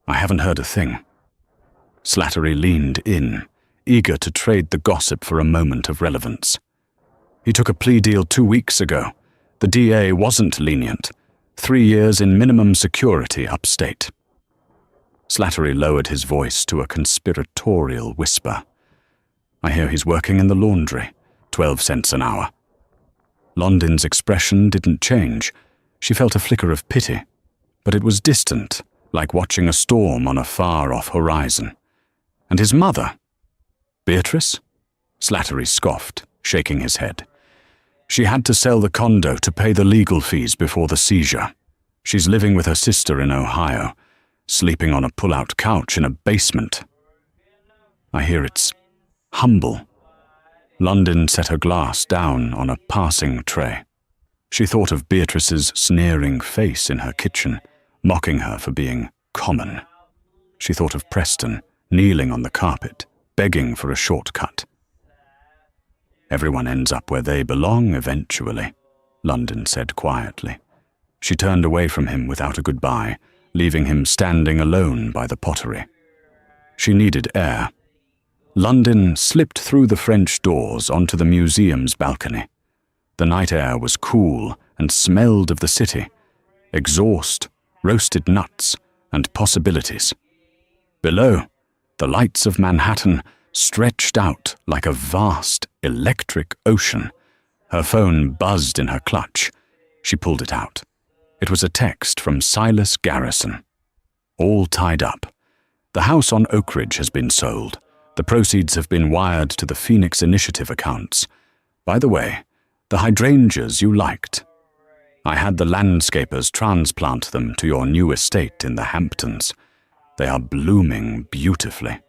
"I haven't heard a thing." Slattery leaned in, eager to trade the gossip for a moment of relevance. "He took a plea deal 2 weeks ago. The DA wasn't lenient. 3 years in minimum security upstate." Slattery lowered his voice to a conspiratorial whisper. "I hear he's working in the laundry, 12 cents an hour." London's expression didn't change. She felt a flicker of pity, but it was distant, like watching a storm on a far-off horizon. "And his mother? Beatrice?" Slattery scoffed, shaking his head. "She had to sell the condo to pay the legal fees before the seizure. She's living with her sister in Ohio, sleeping on a pull-out couch in a basement. I hear it's humble." London set her glass down on a passing tray. She thought of Beatrice's sneering face in her kitchen, mocking her for being common. She thought of Preston, kneeling on the carpet, begging for a shortcut. "Everyone ends up where they belong eventually," London said quietly. She turned away from him without a goodbye, leaving him standing alone by the pottery. She needed air. London slipped through the French doors onto the museum's balcony. The night air was cool and smelled of the city, exhaust, roasted nuts, and possibilities. Below, the lights of Manhattan stretched out like a vast electric ocean. Her phone buzzed in her clutch. She pulled it out. It was a text from Silas Garrison. "All tied up. The house on Oak Ridge has been sold. The proceeds have been wired to the Phoenix Initiative accounts. By the way, the hydrangeas you liked. I had the landscapers transplant them to your new estate in the Hamptons. They are blooming beautifully."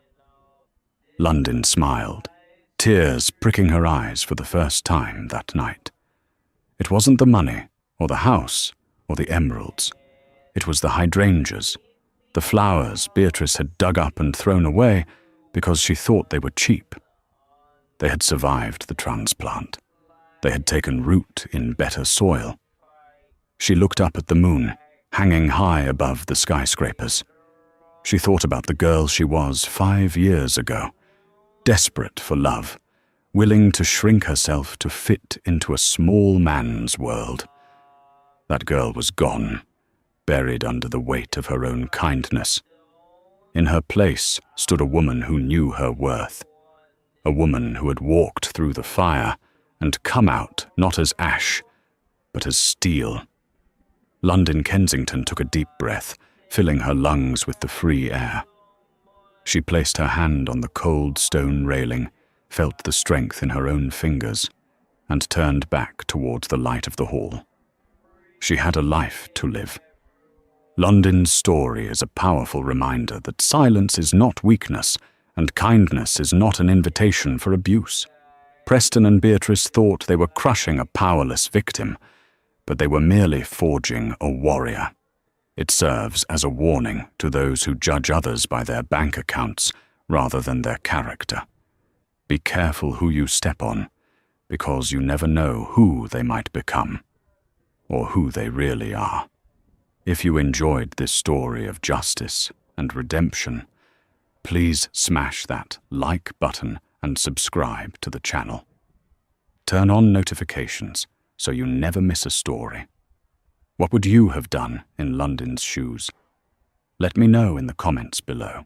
London smiled, tears pricking her eyes for the first time that night. It wasn't the money, or the house, or the emeralds. It was the hydrangeas, the flowers Beatrice had dug up and thrown away because she thought they were cheap. They had survived the transplant. They had taken root in better soil. She looked up at the moon, hanging high above the skyscrapers. She thought about the girl she was 5 years ago, desperate for love, willing to shrink herself to fit into a small man's world. That girl was gone, buried under the weight of her own kindness. In her place stood a woman who knew her worth, a woman who had walked through the fire and come out not as ash, but as steel. London Kensington took a deep breath, filling her lungs with the free air. She placed her hand on the cold stone railing, felt the strength in her own fingers, and turned back towards the light of the hall. She had a life to live. London's story is a powerful reminder that silence is not weakness, and kindness is not an invitation for abuse. Preston and Beatrice thought they were crushing a powerless victim, but they were merely forging a warrior. It serves as a warning to those who judge others by their bank accounts rather than their character. Be careful who you step on, because you never know who they might become, or who they really are. If you enjoyed this story of justice and redemption, please smash that like button and subscribe to the channel. Turn on notifications so you never miss a story. What would you have done in London's shoes? Let me know in the comments below.